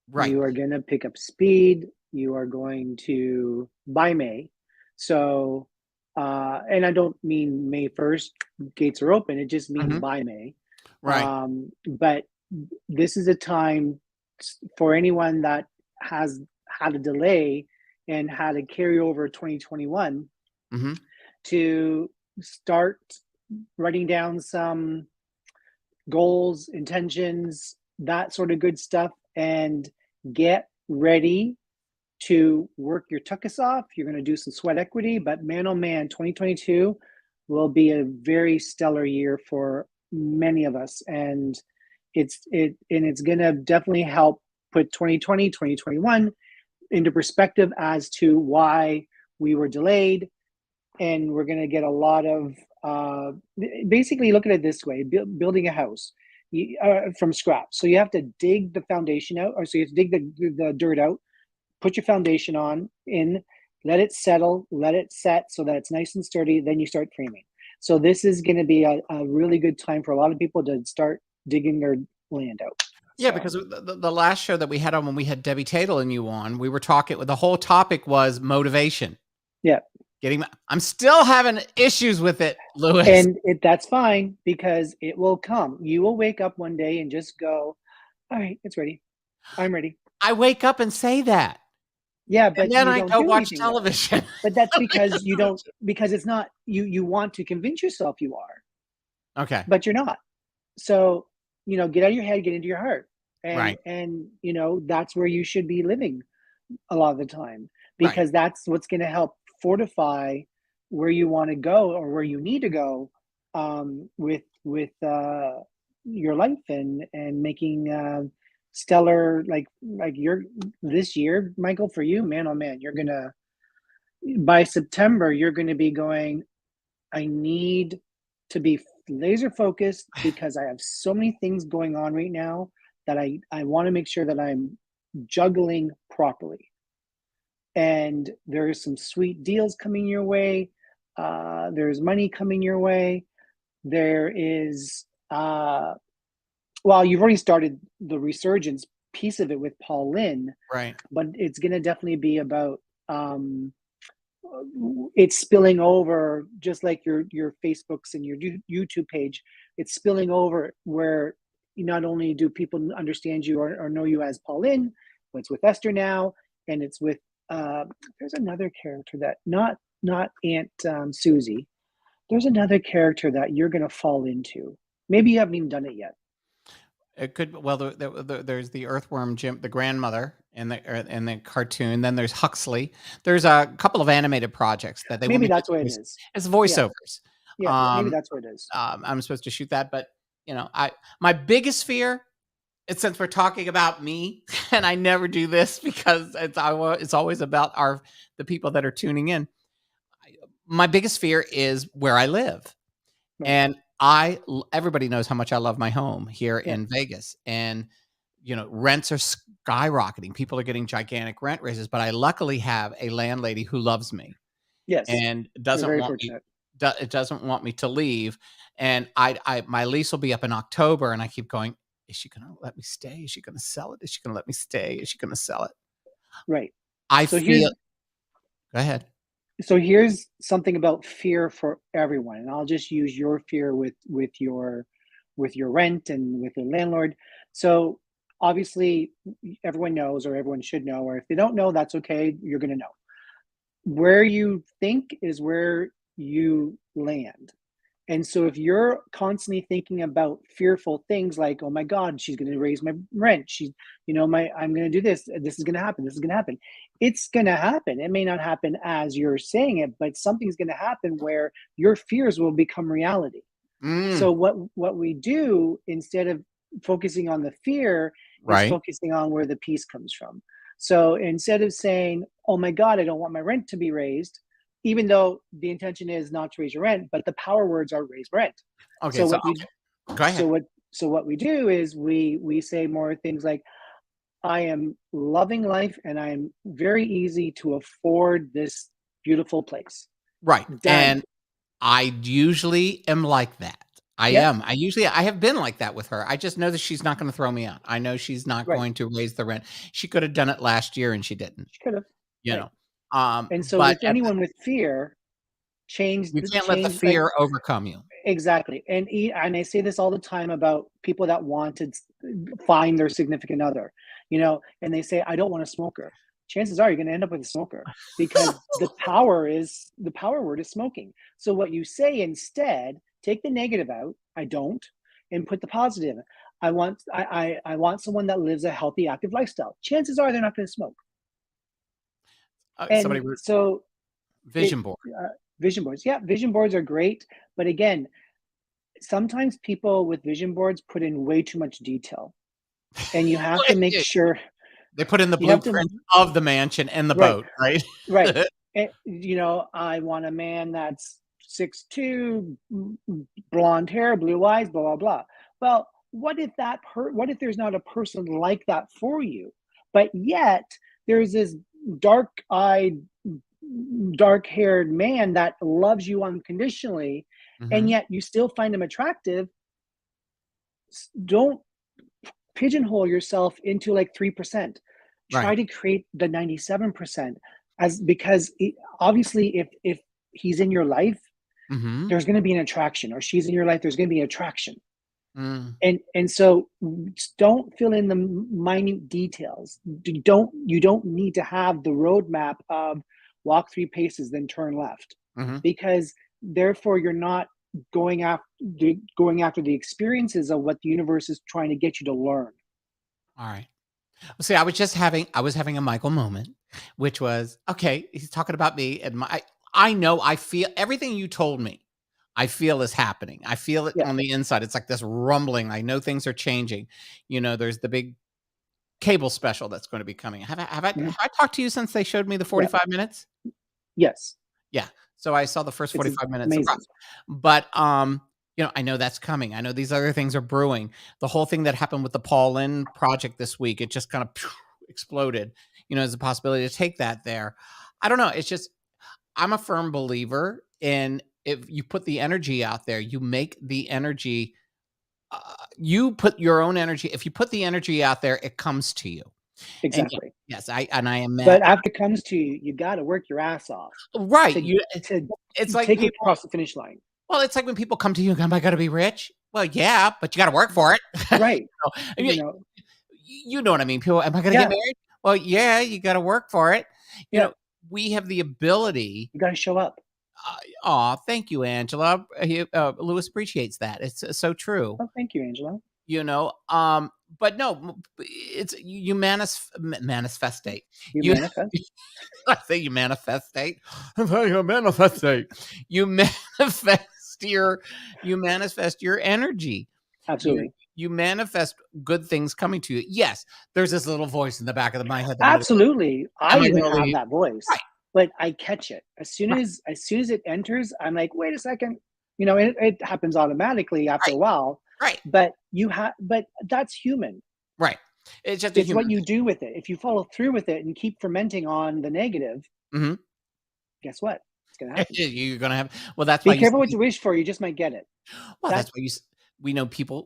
Right. You are going to pick up speed. You are going to, by May. So, and I don't mean May 1st, gates are open. It just means by May. Right. But this is a time for anyone that has had a delay and had a carryover 2021 to start writing down some goals, intentions, that sort of good stuff, and get ready to work your tuchus off. You're going to do some sweat equity, but man, oh man, 2022 will be a very stellar year for many of us. And it's going to definitely help put 2020, 2021 into perspective as to why we were delayed. And we're going to get a lot of, basically look at it this way, building a house from scratch. So you have to dig the foundation out, or so you have to dig the dirt out, put your foundation in, let it settle, let it set so that it's nice and sturdy. Then you start framing. So this is going to be a really good time for a lot of people to start digging their land out. Yeah, because the last show that we had on when we had Debbie Tatel and you on, we were talking, the whole topic was motivation. Yeah. I'm still having issues with it, Lewis. And that's fine, because it will come. You will wake up one day and just go, all right, it's ready. I'm ready. I wake up and say that. Yeah, but And then you I don't go do watch anything, television. But that's because you don't, because it's not, you want to convince yourself you are, Okay. but you're not. So, get out of your head, get into your heart. Right. And that's where you should be living a lot of the time, Right. because that's what's going to help fortify where you want to go or where you need to go, with your life, and making stellar, like you're this year, Michael, for you, man, oh man, you're gonna, by September, you're gonna be going, I need to be laser focused, because I have so many things going on right now that I want to make sure that I'm juggling properly. And there's some sweet deals coming your way. There's money coming your way. There is, well, you've already started the resurgence piece of it with Paul Lynn, Right. but it's going to definitely be about, it's spilling over, just like your Facebooks and your YouTube page. It's spilling over where not only do people understand you or know you as Paul Lynn, but it's with Esther now, and it's with, there's another character that not Aunt Susie. There's another character that you're going to fall into. Maybe you haven't even done it yet. It could. Well, there's the Earthworm Jim, the grandmother, in the cartoon. Then there's Huxley. There's a couple of animated projects that they Maybe want me that's to what it voice is. as voiceovers. Yeah, maybe that's what it is. I'm supposed to shoot that, but my biggest fear, is, since we're talking about me, and I never do this because it's always about the people that are tuning in. My biggest fear is where I live, Right. and everybody knows how much I love my home here in Vegas, and rents are skyrocketing. People are getting gigantic rent raises, but I luckily have a landlady who loves me. Yes. And doesn't want me to leave. And my lease will be up in October, and I keep going, is she going to let me stay? Is she going to sell it? Is she going to let me stay? Is she going to sell it? Right. Go ahead. So here's something about fear for everyone, and I'll just use your fear with your rent and with your landlord. So obviously, everyone knows, or everyone should know, or if they don't know, that's okay. You're going to know. Where you think is where you land. And so if you're constantly thinking about fearful things like, oh my God, she's going to raise my rent. I'm going to do this. This is going to happen. This is going to happen. It's going to happen. It may not happen as you're saying it, but something's going to happen where your fears will become reality. So what we do, instead of focusing on the fear, is focusing on where the peace comes from. So instead of saying, oh my God, I don't want my rent to be raised, even though the intention is not to raise your rent, but the power words are raise rent. Okay. So go ahead. So what we do is we say more things like, I am loving life, and I'm very easy to afford this beautiful place. Right. Done. And I usually am like that. I am. I have been like that with her. I just know that she's not going to throw me out. I know she's not going to raise the rent. She could have done it last year, and she didn't. She could have. And so but with anyone with fear, you can't let the fear overcome you. Exactly. And I say this all the time about people that want to find their significant other, and they say, I don't want a smoker. Chances are you're going to end up with a smoker, because the power word is smoking. So what you say instead, take the negative out, I don't, and put the positive in. I want someone that lives a healthy, active lifestyle. Chances are they're not going to smoke. Somebody wrote, so vision board. Vision boards. Yeah, vision boards are great. But again, sometimes people with vision boards put in way too much detail. And you have to make sure they put in the blueprint of the mansion and the boat, right? Right. And, I want a man that's 6'2", blonde hair, blue eyes, blah, blah, blah. Well, what if there's not a person like that for you? But yet there's this dark-eyed, dark-haired man that loves you unconditionally, and yet you still find him attractive. Don't pigeonhole yourself into like 3%. Try to create the 97%, because obviously if he's in your life, Mm-hmm. there's going to be an attraction, or she's in your life, there's going to be an attraction. Mm. And so don't fill in the minute details. You don't need to have the roadmap of walk 3 paces, then turn left, Mm-hmm. because therefore you're not going after the experiences of what the universe is trying to get you to learn. All right. Well, see, I was having a Michael moment, which was, okay, he's talking about me and I know, I feel everything you told me. I feel is happening. I feel it Yeah. on the inside. It's like this rumbling. I know things are changing. There's the big cable special that's going to be coming. Have I talked to you since they showed me the 45 minutes? Yes. Yeah. So I saw the first It's 45 minutes. amazing. But I know that's coming. I know these other things are brewing. The whole thing that happened with the Paul Lynn project this week, it just kind of exploded. There's a possibility to take that there. I don't know. It's just, I'm a firm believer in, if you put the energy out there, you make the energy, you put your own energy. If you put the energy out there, it comes to you. Exactly. Yes, I am. But after it comes to you, you got to work your ass off. Right. To It's like take it across the finish line. Well, it's like when people come to you and go, "Am I going to be rich?" Well, yeah, but you got to work for it. Right. You know what I mean? People, am I going to get married? Well, yeah, you got to work for it. We have the ability. You got to show up. Thank you, Angela. Lewis appreciates that. It's so true. Oh, thank you, Angela. But no, it's you manifestate. You manifest. I say you manifestate. You manifestate. You manifest your energy. Absolutely. You manifest good things coming to you. Yes, there's this little voice in the back of my head. Absolutely. I even have that voice. Right. But I catch it. As soon as it enters, I'm like, wait a second. It happens automatically after a while. Right. But that's human. Right. It's just what you do with it. If you follow through with it and keep fermenting on the negative, guess what? It's gonna happen. You're gonna have. Well, that's be why careful what you wish for. You just might get it. Well, that's why we know people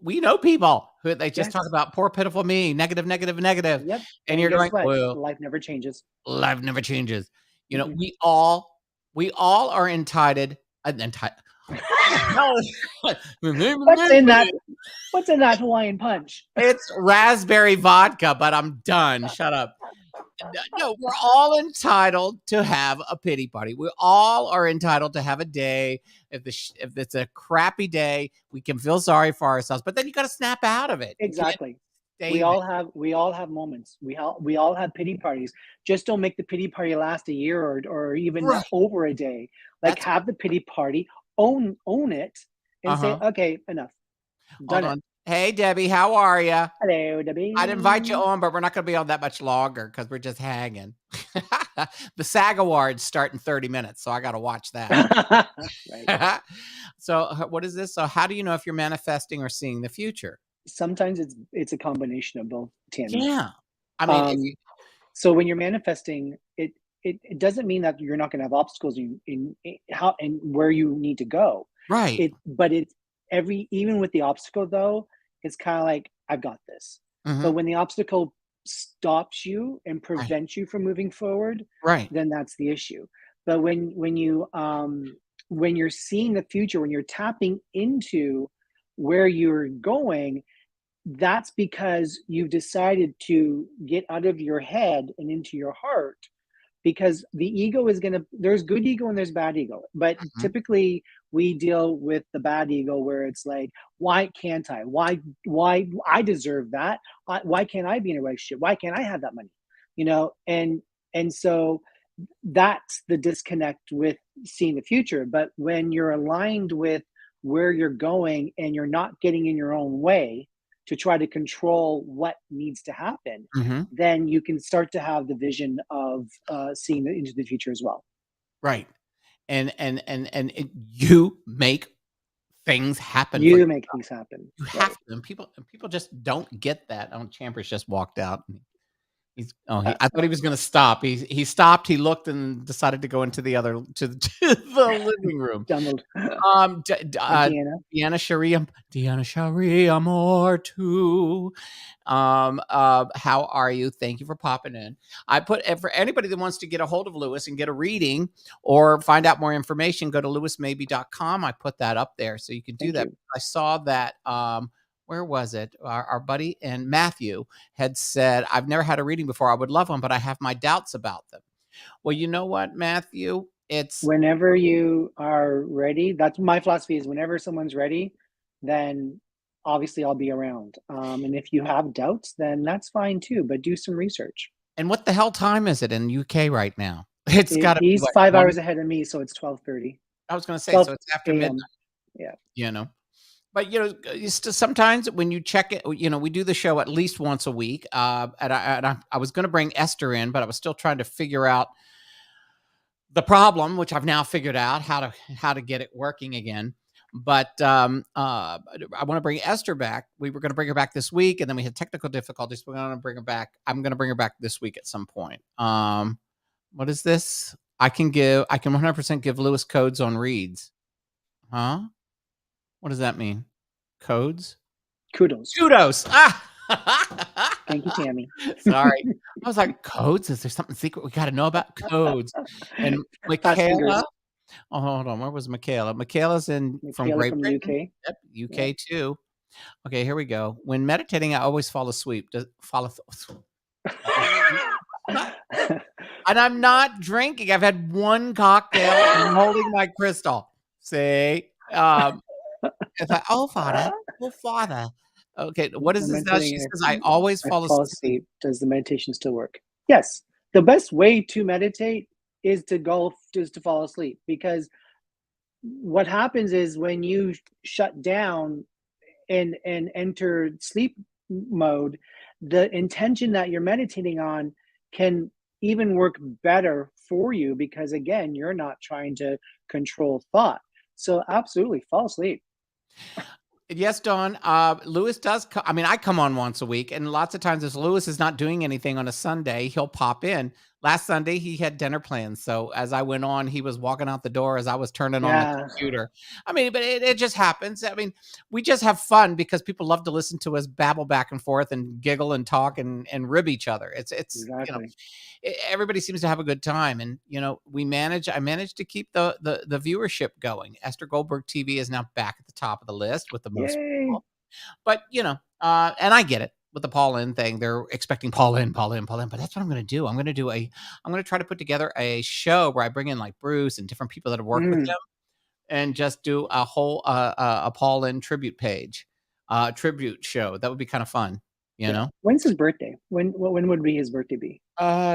who they just talk about poor pitiful me, negative. Yep. And you're going, well, life never changes. Life never changes. We all are entitled. What's in that Hawaiian punch? It's raspberry vodka, but I'm done. Shut up. No, we're all entitled to have a pity party. We all are entitled to have a day. If it's a crappy day, we can feel sorry for ourselves, but then you got to snap out of it. Exactly. We all have moments. We all have pity parties. Just don't make the pity party last a year or even over a day. Have the pity party, own it, and say, okay, enough. Hold on. Hey, Debbie, how are you? Hello, Debbie. I'd invite you on, but we're not going to be on that much longer because we're just hanging. The SAG Awards start in 30 minutes, so I got to watch that. So what is this? So how do you know if you're manifesting or seeing the future? Sometimes it's a combination of both, Tammy. Yeah. I mean, so when you're manifesting, it doesn't mean that you're not going to have obstacles in how and where you need to go. Right. But even with the obstacle though, it's kind of like, I've got this. But when the obstacle stops you and prevents you from moving forward, then that's the issue. But when you're seeing the future, when you're tapping into where you're going, that's because you've decided to get out of your head and into your heart. Because the ego there's good ego and there's bad ego. But typically we deal with the bad ego where it's like, why can't I? Why I deserve that? Why can't I be in a relationship? Why can't I have that money? And so that's the disconnect with seeing the future. But when you're aligned with where you're going and you're not getting in your own way to try to control what needs to happen, then you can start to have the vision of seeing into the future as well. Right. And you make things happen. You make things happen. You have to. And people just don't get that. Champers just walked out. I thought he was going to stop. He stopped. He looked and decided to go into the other to the living room. Deanna Cherie, amor too. How are you? Thank you for popping in. I put for anybody that wants to get a hold of Lewis and get a reading or find out more information, go to lewismabee.com. I put that up there so you can do that. I saw that. Where was it? Our buddy and Matthew had said, I've never had a reading before. I would love one, but I have my doubts about them. Well, you know what, Matthew? It's whenever you are ready. That's my philosophy is whenever someone's ready, then obviously I'll be around. And if you have doubts, then that's fine too, but do some research. And what the hell time is it in UK right now? It's got to be He's 5 hours ahead of me, so it's 12:30. I was going to say, so it's after midnight. Yeah. You know. But, you know, sometimes when you check it, you know, we do the show at least once a week. And I was going to bring Esther in, but I was still trying to figure out the problem, which I've now figured out how to get it working again. But I want to bring Esther back. We were going to bring her back this week, and then we had technical difficulties. We're going to bring her back. I'm going to bring her back this week at some point. What is this? I can 100% give Lewis codes on reads. Huh? What does that mean? Codes? Kudos. Ah! Thank you, Tammy. Sorry. I was like, codes? Is there something secret we got to know about codes? And Michaela. Oh, hold on. Where was Michaela? Michaela's from Great Britain. UK. Yep, UK too. Okay, here we go. When meditating, I always fall asleep. And I'm not drinking. I've had one cocktail and I'm holding my crystal. See? It's like, oh, Father. Okay, what is this now? She says, I always fall asleep. Does the meditation still work? Yes. The best way to meditate is to fall asleep, because what happens is when you shut down and enter sleep mode, the intention that you're meditating on can even work better for you, because again, you're not trying to control thought. So absolutely fall asleep. Yes, Dawn. Lewis does. I come on once a week, and lots of times if Lewis is not doing anything on a Sunday, he'll pop in. Last Sunday, he had dinner plans. So as I went on, he was walking out the door as I was turning on the computer. But it just happens. We just have fun because people love to listen to us babble back and forth and giggle and talk and rib each other. It's exactly. Everybody seems to have a good time. And, I managed to keep the viewership going. Esther Goldberg TV is now back at the top of the list with the most people. But, and I get it. With the Paul In thing, they're expecting Paul In, but that's what I'm going to do. I'm going to try to put together a show where I bring in like Bruce and different people that have worked with him and just do a whole, a Paul In tribute show. That would be kind of fun, you know? When's his birthday? When would his birthday be?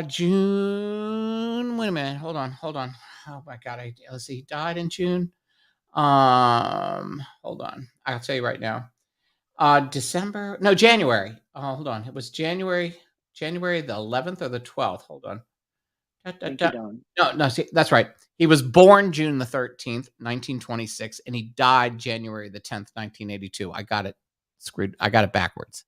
June. Wait a minute. Hold on. Oh my God. Let's see. He died in June. Hold on. I'll tell you right now. January. Hold on. It was January the 11th or the 12th. Hold on. No, see, that's right. He was born June the 13th, 1926, and he died January the 10th, 1982. I got it screwed. I got it backwards.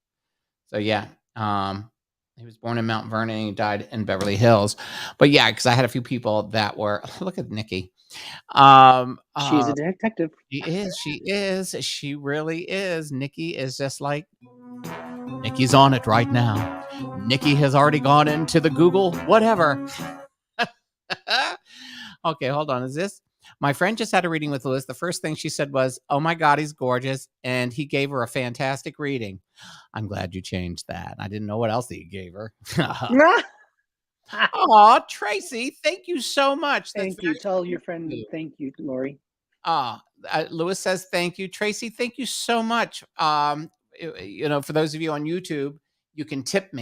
So yeah. He was born in Mount Vernon and he died in Beverly Hills. But yeah, because I had a few people that were look at Nikki. She's a detective. She is. She really is. Nikki is just like Nikki's on it right now. Nikki has already gone into the Google, whatever. Okay, hold on. Is this? My friend just had a reading with Lewis. The first thing she said was, oh my God, he's gorgeous. And he gave her a fantastic reading. I'm glad you changed that. I didn't know what else that you gave her. Oh, Tracy, thank you so much. Thank you. Tell your friend thank you, Lori. Lewis says thank you. Tracy, thank you so much. For those of you on YouTube, you can tip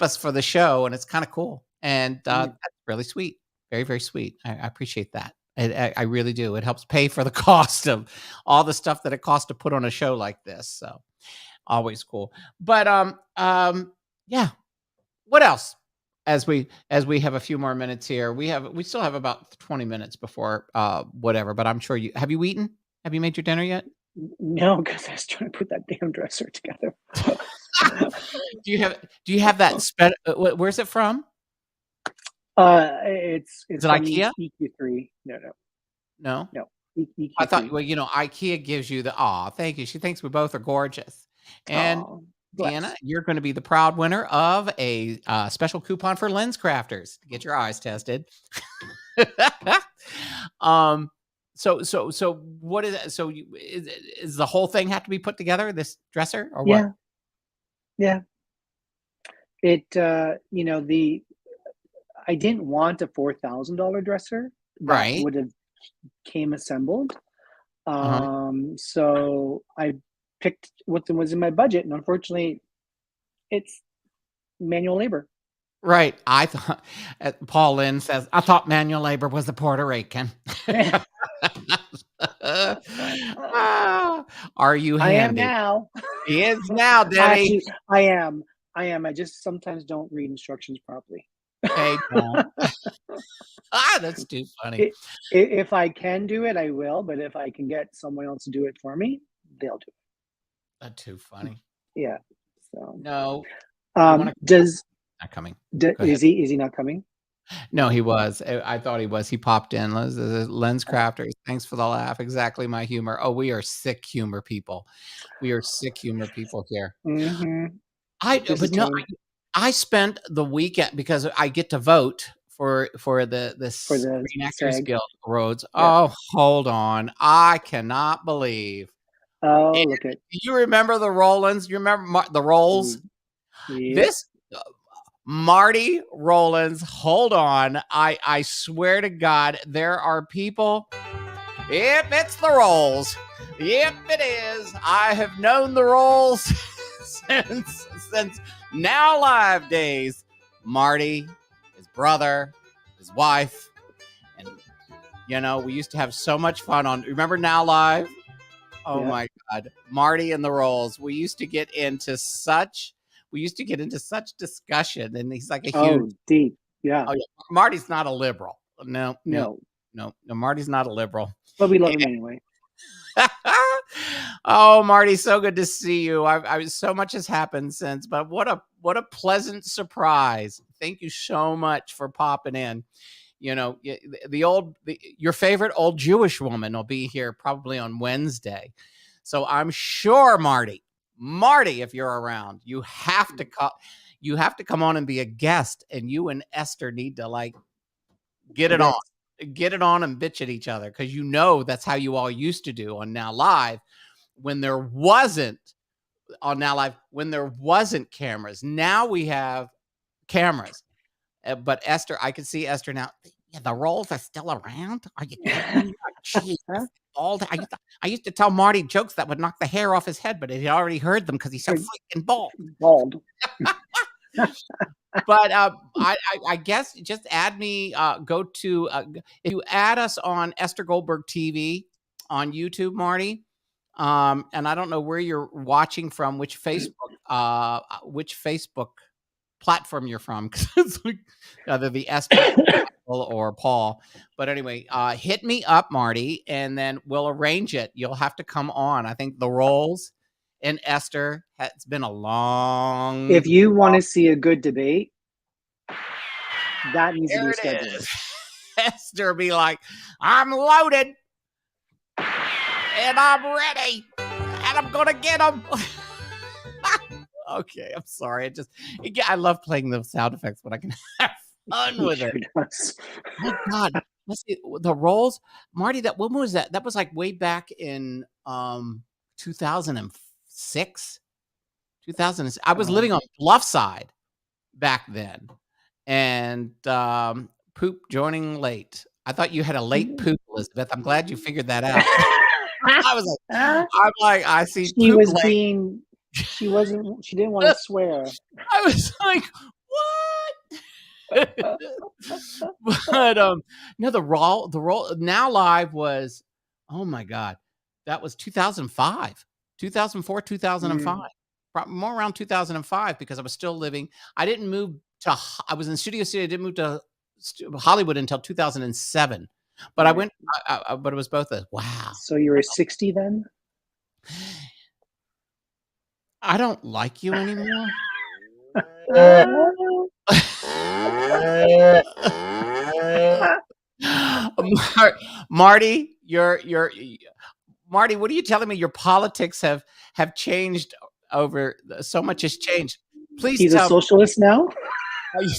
us for the show, and it's kind of cool. And that's really sweet. Very, very sweet. I appreciate that. I really do. It helps pay for the cost of all the stuff that it costs to put on a show like this. So always cool. But yeah. What else? As we have a few more minutes here, we still have about 20 minutes before whatever. But I'm sure have you eaten? Have you made your dinner yet? No, because I was trying to put that damn dresser together. Do you have that? Where's it from? It's Is it from IKEA? EQ3. No. No. I thought, EQ3. well, IKEA gives you the, thank you. She thinks we both are gorgeous. And Oh, Deanna, bless. you're going to be the proud winner of a special coupon for Lens Crafters to get your eyes tested. So what is it? So is the whole thing have to be put together, this dresser, or what? Yeah. It, I didn't want a $4,000 dresser that Right. would have came assembled. Uh-huh. So I picked what was in my budget, and unfortunately, it's manual labor. Right. I thought, Paul Lynn says, I thought manual labor was the Puerto Rican. Are you I am handy? now. He is now, Debbie. Actually, I am. I just sometimes don't read instructions properly. Hey, don't. That's too funny. If I can do it, I will. But if I can get someone else to do it for me, they'll do it. That's too funny. Yeah. So no. Does not coming? Is he not coming? No, he was. I thought he was. He popped in. Lens Crafters. Thanks for the laugh. Exactly my humor. Oh, we are sick humor people. We are sick humor people here. Mm-hmm. I spent the weekend because I get to vote for the Screen Actors Guild Awards. Yeah. Oh, hold on. I cannot believe. Oh, look at. Do you remember the Rollins? You remember the Rolls? Yep. This Marty Rollins. Hold on. I swear to God, there are people. Yep, it's the Rolls. Yep, it is. I have known the Rolls since Now Live days. Marty, his brother, his wife, and we used to have so much fun on. Remember Now Live? Oh my God, Marty and the Rolls. We used to get into such discussion, and he's like a huge deep, yeah. Oh yeah, Marty's not a liberal. No, Marty's not a liberal, but we love him anyway. Oh, Marty, so good to see you. I so much has happened since, but what a pleasant surprise. Thank you so much for popping in. Your favorite old Jewish woman will be here probably on Wednesday. So I'm sure Marty, if you're around, you have to come on and be a guest, and you and Esther need to get it on and bitch at each other, because that's how you all used to do on Now Live when there wasn't cameras. Now we have cameras, but Esther, I can see Esther now. Yeah, the Rolls are still around. Are you kidding me? Jeez, bald. I used to tell Marty jokes that would knock the hair off his head, but he already heard them because he's so freaking bald. But I guess just add me. Go to if you add us on Esther Goldberg TV on YouTube, Marty. And I don't know where you're watching from, which Facebook platform you're from, because it's like either the Esther or Paul. But anyway, hit me up, Marty, and then we'll arrange it. You'll have to come on. I think the Rolls and Esther, it's been a long. If you want to see a good debate, that needs to be scheduled. Esther be like, I'm loaded and I'm ready and I'm gonna get them. Okay, I'm sorry. I love playing the sound effects when I can have fun with it. Oh God, let's see the Rolls, Marty. When was that? That was like way back in 2006. 2000. I was living on Bluffside back then, and poop joining late. I thought you had a late poop, Elizabeth. I'm glad you figured that out. I see. She was late. She didn't want to swear. I was like, what? But no, the roll Now Live was, oh my God, that was 2005, 2004, 2005. More around 2005, because I was still living. I didn't move to. I was in Studio City. I didn't move to Hollywood until 2007. But I went. But it was both wow. So you were 60 then? I don't like you anymore. Marty, Marty, what are you telling me? Your politics have changed over so much has changed. Please He's a tell me. socialist now. Are you,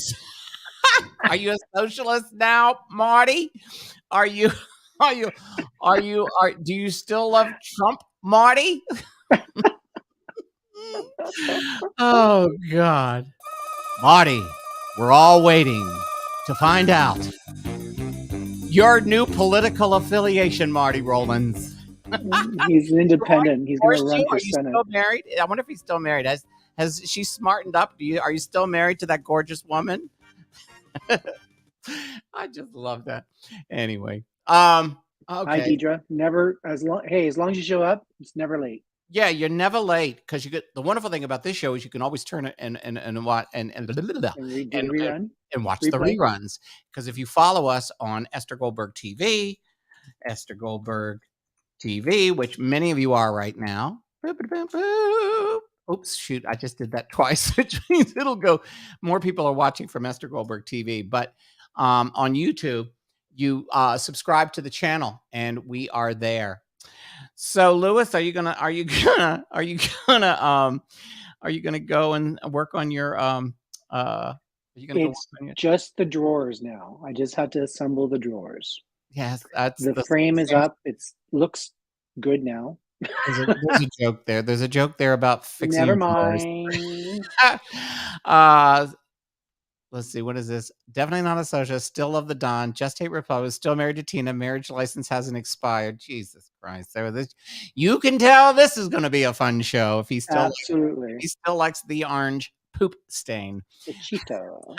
are you a socialist now, Marty? Are you do you still love Trump, Marty? Oh God. Marty, we're all waiting to find out your new political affiliation, Marty Rollins. He's independent. He's going to run for Are you Senate. still married? I wonder if he's still married. Has she smartened up? Are you still married to that gorgeous woman? I just love that. Anyway, Hi, okay. Deidre. Never as long. Hey, as long as you show up, it's never late. Yeah, you're never late because you get the wonderful thing about this show is you can always turn it and watch and And redo the rerun. and watch Replay. the reruns. Because if you follow us on Esther Goldberg TV, which many of you are right now. Oops, shoot, I just did that twice, which means it'll go. More people are watching from Esther Goldberg TV, but on YouTube, you subscribe to the channel, and we are there. So, Lewis, are you gonna go and work on your are you gonna It's just the drawers now. I just had to assemble the drawers. Yes, that's the frame is up. It looks good now. There's a joke there. There's a joke there about fixing Never your drawers. mind. Let's see. What is this? Definitely not a socialist. Still love the Don. Just hate Republicans. Still married to Tina. Marriage license hasn't expired. Jesus Christ! You can tell this is going to be a fun show if he still likes the orange poop stain. The Cheeto.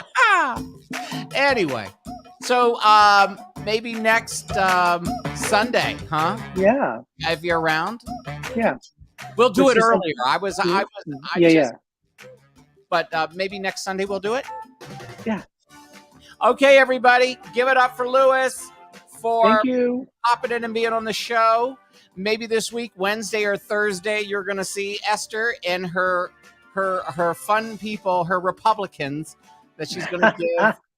Anyway, so maybe next Sunday, huh? Yeah. If you're around. Yeah. We'll do it earlier. Yeah. But maybe next Sunday we'll do it. Yeah. Okay, everybody, give it up for Lewis for Thank you. popping in and being on the show. Maybe this week, Wednesday or Thursday, you're going to see Esther and her fun people, her Republicans that she's going to give.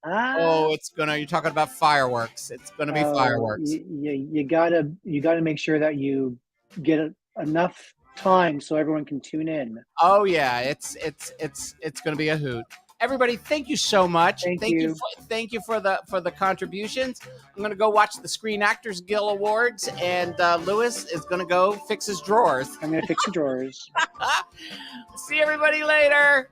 You're talking about fireworks. It's going to be fireworks. You gotta make sure that you get enough time so everyone can tune in. Oh yeah, it's going to be a hoot. Everybody, thank you so much. Thank you. Thank you for the contributions. I'm going to go watch the Screen Actors Guild Awards, and Lewis is going to go fix his drawers. I'm going to fix the drawers. See everybody later.